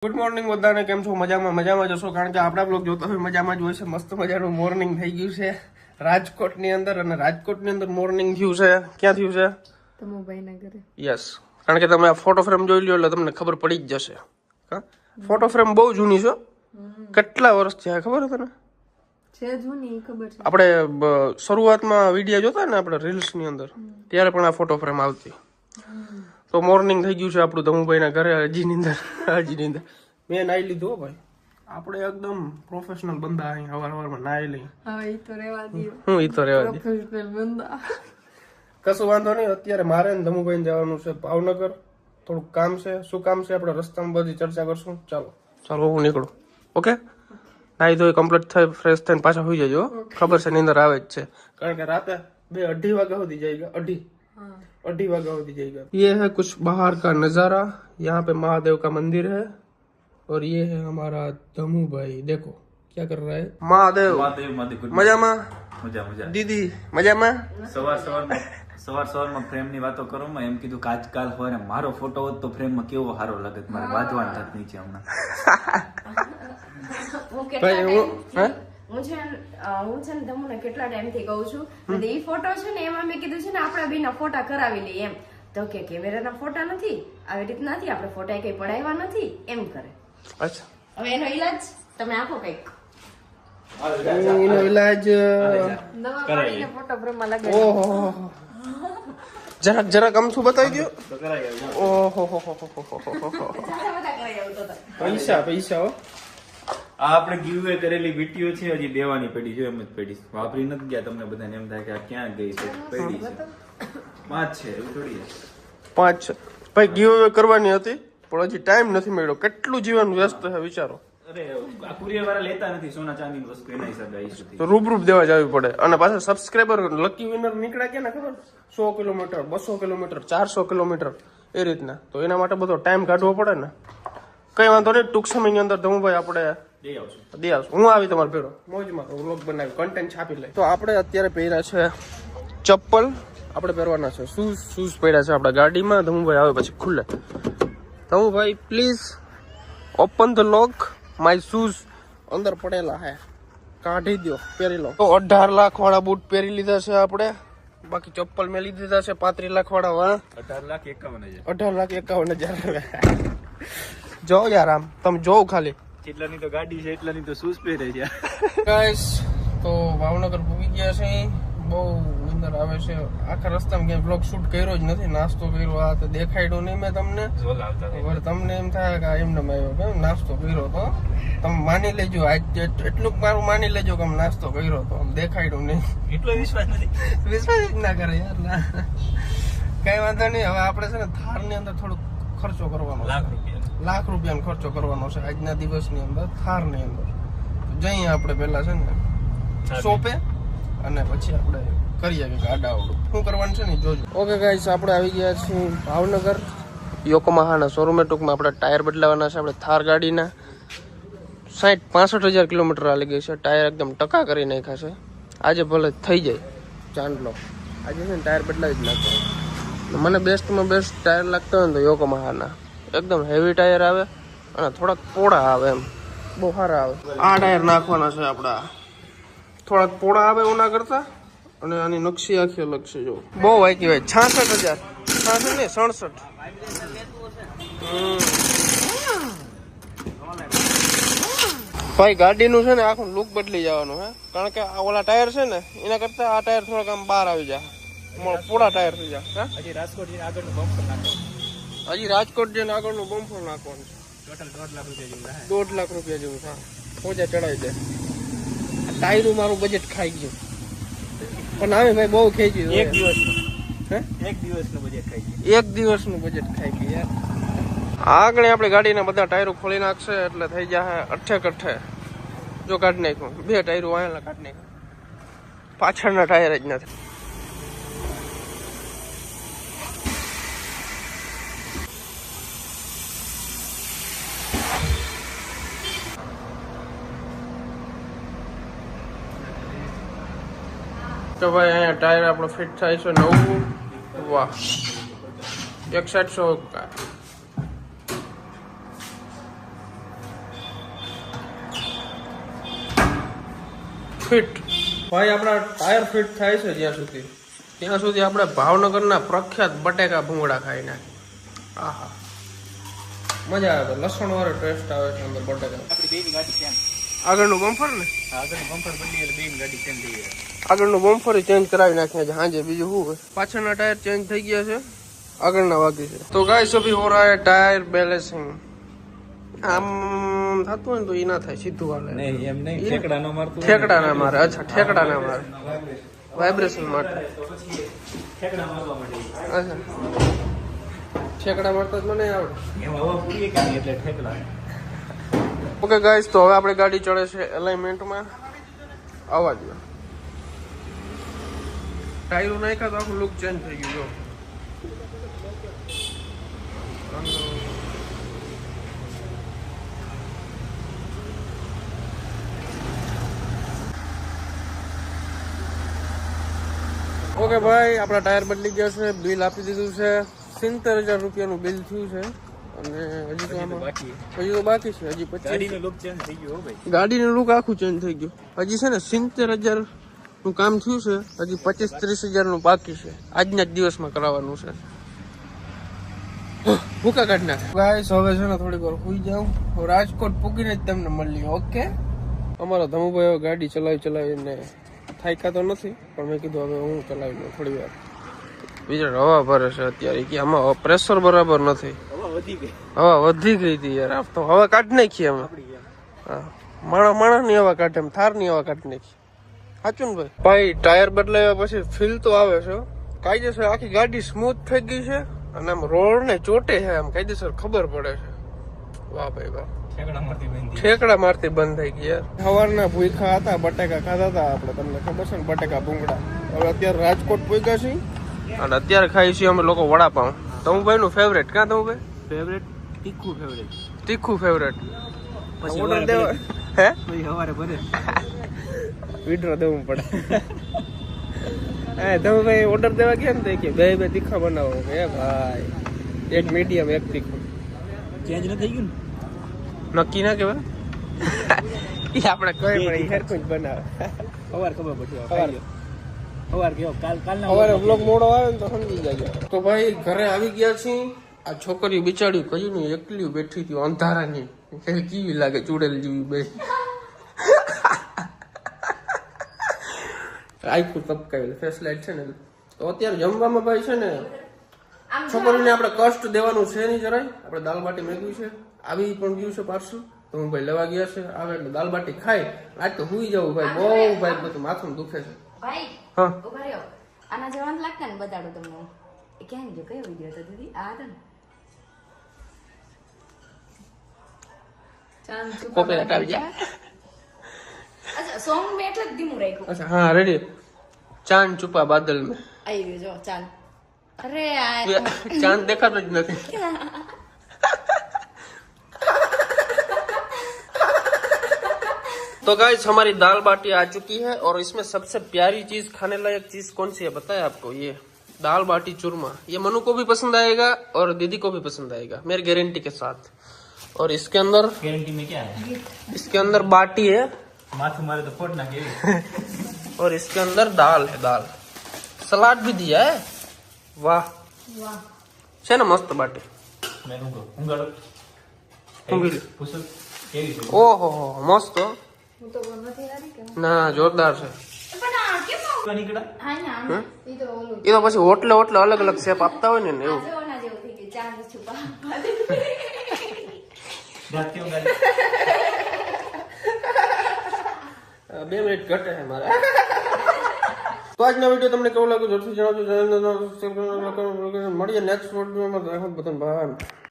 Good morning બધાને, કેમ છો? મજામાં જશો, કારણ કે આપણા બ્લોગ જોતા હોય મજામાં જ હોય છે. મસ્ત મજાનું મોર્નિંગ થઈ ગયું છે રાજકોટની અંદર, અને રાજકોટની અંદર મોર્નિંગ થયું છે. ક્યાં થયું છે? તમુભાઈના ઘરે. યસ, કારણ કે તમે આ ફોટો ફ્રેમ જોઈ લો એટલે તમને ખબર પડી જ જશે. હા, ફોટો ફ્રેમ બહુ જૂની છે. કેટલા વર્ષ થયા ખબર છે તને? છે જૂની, ખબર છે. આપણે શરૂઆતમાં વિડીયો જોતા ને આપણે રીલ્સની અંદર, ત્યારે પણ આ ફોટો ફ્રેમ આવતી. તો મોર્નિંગ થઈ ગયું છે આપણું ધમુભાઈના ઘરે. હજી નીંદર મેં નાઈ લીધું ભાઈ. આપણે એકદમ પ્રોફેશનલ બંદા અહીં સવારમાં નાઈ લઈ. હા, ઈ તો રહેવા દો. હું ઈ તો રહેવા દે. પ્રોફેશનલ બંદા. કશું વાંધો નહીં. અત્યારે મારે ને ધમુભાઈને જવાનું છે ભાવનગર. થોડુંક કામ છે. શું કામ છે આપણે રસ્તામાં બધી ચર્ચા કરશું. ચાલો હું નીકળું. ઓકે, નાઈ ધોઈ કમ્પ્લીટ થઈ ફ્રેશ થઈને પાછા હોઈ જજો. ખબર છે નીંદર આવે જ છે, કારણ કે રાતે 2-2:30 વાગ્યા સુધી જાયગા. 2:30 वागा होती जाएगा. ये है कुछ बाहर का नजारा. यहाँ पे महादेव का मंदिर है और ये है हमारा धमू भाई. देखो क्या कर रहा है महादेव. मजामा દીદી મજામાં. સવારમાં ફ્રેમ ની વાતો કરો માં એમ કીધું કે આજકાલ હોય ને મારો ફોટો હોત તો ફ્રેમ માં કેવો સારો લાગે. મારે વાંચવાનું થાત નીચે હમણાં. હું છે ને તમને કેટલા ટાઈમ થી કહું છું, એ ફોટો છે ને એમાં મેં કીધું છે ને આપડા બેના ફોટા કરાવી લઈએ એમ. તો કે કેમેરાના ફોટા નથી, આવી રીતના નથી, આપણે ફોટા કઈ પડાવ્યા નથી એમ કરે. અચ્છા, હવે એનો ઈલાજ તમે આપો કઈક. એનો ઈલાજ દવા પાડીને ફોટો ફ્રેમમાં લગાવી. ઓહો, જરાક અમથું બતાવી દો. ઓહો, પૈસા હો. આ આપણે ગીવે કરેલી વિડીયો છે, હજી દેવાની પડી છે. એમ જ પડી, વાપરી નથી ગયા. તમને બધાને એમ થાય કે આ ક્યાં ગઈ છે, પડી છે. 5 છે, એવું થોડી છે. 5 છે ભાઈ. ગીવ કરવાની હતી પણ હજી ટાઈમ નથી મળ્યો. કેટલું જીવન વ્યસ્ત છે વિચારો. અરે આ કુરિયર વાળા લેતા નથી સોના ચાંદીની વસ્તુ, એના હિસાબે આવી છે. તો રૂબરૂપ દેવા જવી પડે. અને પાછા સબસ્ક્રાઈબર લકી વિનર નીકળ્યા કે ને ખબર, 100 કિલોમીટર, 200 કિલોમીટર, 400 કિલોમીટર એ રીતના. તો એના માટે બધો ટાઈમ કાઢવો પડે ને. કઈ વાંધો નહીં, ટૂંક સમયની અંદર ધમુભાઈ આપણે દે આવશું. હું આવી તમારે ભેડો મોજમાં વ્લોગ બનાવી કન્ટેન્ટ છાપી લઈ. તો આપણે અત્યારે પહેર્યા છે ચપ્પલ. આપણે પહેરવાના છે શૂઝ પડ્યા છે આપણા ગાડીમાં. ધમુભાઈ આવે પછી ખુલ્લે. Dhamubhai please open the lock. My shoes અંદર પડેલા હે, કાઢી દો, પહેરી લો. તો 18 લાખ વાળા બૂટ પહેરી લીધા છે આપણે. બાકી ચપ્પલ મેં લીધી દીધા છે 35 લાખ વાળા. 18,51,000. જો યાર, આમ તમે જોવ ખાલી જેટલાની તો ગાડી છે એટલાની તો શૂઝ પહેરે છે. ગાઈસ, તો ભાવનગર પૂગી ગયા છે. બહુ અંદર આવે છે. આખા રસ્તામાં ક્યાંય બ્લોગ શૂટ કર્યો જ નથી. નાસ્તો કર્યો, આ તો દેખાડ્યો નહીં મેં તમને. તમને એમ થાય કે એમને આવ્યો નાસ્તો કર્યો તો તમે માની લેજો. આજ એટલું મારું માની લેજો કે નાસ્તો કર્યો તો દેખાડ્યું નહીં. એટલો વિશ્વાસ જ ના કરે યાર. કઈ વાંધો નહીં. હવે આપણે છે ને થારની અંદર થોડુંક ખર્ચો કરવાનો, લાખ રૂપિયાનો ખર્ચો કરવાનો છે આજના દિવસની અંદર થારની અંદર. જઈએ આપણે પેલા છે ને શોપે, અને પછી આપણે કરીએ કે આડાવડું શું કરવાનું છે ને જોજો. ઓકે ગાઈસ, આપણે આવી ગયા છીએ ભાવનગર યોકોહામાના શોરૂમે. ટૂંકમાં આપણે ટાયર બદલાવાના છે આપણે થાર ગાડીના. 65,000 કિલોમીટર હાલી ગઈ છે. ટાયર એકદમ ટકા કરી નાખ્યા છે. આજે ભલે થઈ જાય ચાંદલો, આજે છે ને ટાયર બદલાવી જ નાખે. મને બેસ્ટમાં બેસ્ટ ટાયર લાગતા હોય ને તો યોકોહામાના. એકદમ હેવી ટાયર આવે અને થોડાક પોળા આવે, એમ બહુ સારા આવે. આ ટાયર નાખવાના છે આપણા. થોડાક પોળા આવે એના કરતા, અને આની નકશી આખી અલગ છે. જો બહુ વાંકી હોય. 66,000, 66 ને 67. ભાઈ ગાડીનું છે ને આખું લુક બદલી જવાનું હે, કારણ કે આ ઓલા ટાયર છે ને એના કરતા આ ટાયર થોડાક આમ બહાર આવી જાય, પોળા ટાયર થઈ જાય. હજી રાજકોટ જઈને આગળનું બમ્પર નાખવાનું. હજી રાજકોટ જઈને આગળનું બમ્પર નાખવાનું. ટોટલ 1.5 લાખ રૂપિયા જેવું. 1.5 લાખ રૂપિયા જેવું. હા, પોજા ચડાવી દે. ટાયરનું મારું બજેટ ખાઈ ગયું. પણ આવે ભાઈ બહુ ખાઈ ગયું. એક દિવસનું બજેટ ખાઈ ગયું. એક દિવસનું બજેટ ખાઈ ગયું યાર. આગળ આપણી ગાડીના બધા ટાયરો ખોલી નાખશે એટલે થઈ જાય 8 જો કાઢી નાખ્યું. 2 ટાયરો આયેલા કાઢી નાખ્યું. પાછળના ટાયર જ નથી. તો ભાઈ અહીંયા ટાયર આપણો ફિટ થાય છે નવું. વાહ, 6100. ફિટ ભાઈ આપણા ટાયર ફિટ થાય છે ત્યાં સુધી આપણે ભાવનગરના પ્રખ્યાત બટેકા ભૂંગળા ખાઈ નાખી. આહા મજા આવે. લસણ વાળો ટેસ્ટ આવે છે અંદર બટેકા. આપણી બેની ગાડી સેમ. આગળનું બમ્ફર ને આગળ બમ્પર બની એટલે બેની ગાડી સેમ થઈ ગઈ. આગળનું બમ્ફર ચેન્જ કરાવી નાખ્યા છે હાજે. બીજું શું હોય? પાછળના ટાયર ચેન્જ થઈ ગયા છે, આગળના બાકી છે. તો ગાઈસ અભી હો રહા હે ટાયર બેલેન્સિંગ. આમ થતું હોય ને તો એ ના થાય, સીધું હાલે. નહીં એમ નહીં, ઠેકડા નો મારતું. ઠેકડા ના મારે. અચ્છા ઠેકડા ના મારે, વાઇબ્રેશન માટે. ઠેકડા મારવા માટે. અચ્છા ઠેકડા મારતા જ મને આવડે. એમ હવા પૂરી કે નહીં એટલે ઠેકડા. ઓકે ગાઈસ, તો હવે આપણે ગાડી ચડે છે એલાઇનમેન્ટમાં. અવાજમાં ટાયરો નાખ્યા તો આખું લુક ચેન્જ થઈ ગયું. જો ઓકે ભાઈ, આપણા ટાયર બદલી ગયા છે. બિલ આપી દીધું છે. 70,000 રૂપિયાનું બિલ થયું છે. અને હજી તો આમાં બાકી છે. હજી 25 ગાડીનો લુક ચેન્જ થઈ ગયો હો ભાઈ. ગાડીનું લુક આખું ચેન્જ થઈ ગયું. હજી છે ને 70,000 નું કામ થયું છે. હજી 25-30,000 નું બાકી છે. આજના જ દિવસમાં કરાવવાનું છે. ભૂકા કાઢ નાખ ગાઈસ. હવે છે ને થોડીક વાર સુઈ જાઉં. રાજકોટ પૂગીને જ તમને મળી. ઓકે, અમારા ધમુભાઈ ગાડી ચલાવીને થાક્યા તો નથી, પણ મેં કીધું હવે હું ચલાવી લઉં થોડી વાર. બીજા હવા ભરે છે અત્યારે કે આમાં પ્રેશર બરાબર નથી. હવા વધી ગઈ હતી યાર. આપ તો હવા કાઢી નાખી અમે. હા, માણસ ની હવા કાઢે, એમ થાર ની હવા કાઢી નાખી. સાચું ને ભાઈ? ભાઈ ટાયર બદલાવ્યા પછી ફીલ તો આવે છે કાયદેસર. આખી ગાડી સ્મૂથ થઈ ગઈ છે અને આમ રોડ ને ચોટે છે, આમ કાયદેસર ખબર પડે છે. વાહ ભાઈ વાહ. ઠેકડા મારતી બંધ થઈ ગઈ યાર. સવારના ભૂખા હતા, બટેકા ખાતા હતા આપણે, તમને ખબર છે ને, બટેકા ભૂંગળા. હવે અત્યારે રાજકોટ પૂગ્યા છીએ અને અત્યારે ખાઈ છીએ અમે લોકો વડાપાઉં. તમુભાઈ નું ફેવરેટ. ક્યાં તમુભાઈ? ફેવરેટ તીખું ફેવરેટ. તીખું ફેવરેટ. પછી ઓર્ડર દેવા હે પછી સવારે ભરે વિડ્રો દેવું પડે. હા તમુભાઈ ઓર્ડર દેવા ગયા ને તો કે બે તીખા બનાવો. હે ભાઈ, એક મીડિયમ એક તીખું. ચેન્જ ન થઈ ગયું ને? નક્કી ના કેવાય. એ આપણે કઈ પણ હેરકું જ બનાવે. સવાર ખબર પડી. સવાર. સવાર કેવો કાલના સવારે બ્લોગ મોડો આવે ને તો સમજી જાય. તો ભાઈ ઘરે આવી ગયા છીએ. આ છોકરી બિચારી કયું ને એકલી બેઠી હતી અંધારાની. કેવી લાગે ચૂડેલ જેવી બે. આખું તપકાયેલું ફેસ લાઈટ છે ને. તો અત્યારે જમવામાં ભાઈ છે ને, છોકરીને આપણે કષ્ટ દેવાનું છે નહીં જરાય. આપણે દાલ બાટી મેળવી છે, આવી પણ ગયું છે પાર્સલ. તો હું ભાઈ લેવા ગયા છે. આવે એટલે દાલ બાટી ખાઈ આજ તો હુઈ જવું ભાઈ. બહુ ભાઈ બધું માથું દુખે છે. ભાઈ હા ઉભા રહ્યો. આના જવાનું લાગતા ને બતાડો તમને. એ ક્યાં ગયો? કયો વિડીયો હતો દીદી? આ હતો ને. ચાંદ છુપા કોપીરાઈટ આવી જાય. અચ્છા, સોંગ મેં એટલે જ ધીમું રાખ્યું. અચ્છા હા રેડી. ચાંદ છુપા બાદલ में. આવી ગયો જો ચાંદ. અરે આ चांद देखा तो नहीं. तो गाइस हमारी दाल बाटी आ चुकी है और इसमें सबसे प्यारी चीज खाने लायक चीज कौन सी है बताया आपको? ये दाल बाटी चूरमा. ये मनु को भी पसंद आएगा और दीदी को भी पसंद आएगा मेरी गारंटी के साथ. और इसके अंदर गारंटी में क्या है? इसके अंदर बाटी है माथू मारे तो फोड़ ना के. और इसके अंदर दाल है. दाल सलाद भी दिया है. वाह વાહ. છે ને મસ્ત બાટી. મેં ઊંઘાડો ઊંઘી. પૂછો કેવી છે? ઓહો મસ્ત હો. હું તો નથી હારી કે ના જોરદાર છે. પણ આ કેમ તો નીકળા હા ના ઈ તો ઓલું એ તો પછી હોટલે અલગ અલગ શેપ આપતા હોય ને એવું. આ જોના જેવું થઈ ગયું. ચાંદ છુપા. રાત કેવું ગાડી 2 મિનિટ ઘટે છે મારે. તો આજનો વિડીયો તમને કેવો લાગ્યો જરૂરથી જણાવજો. મળીએ નેક્સ્ટ વિડીયોમાં. બધાને બાય.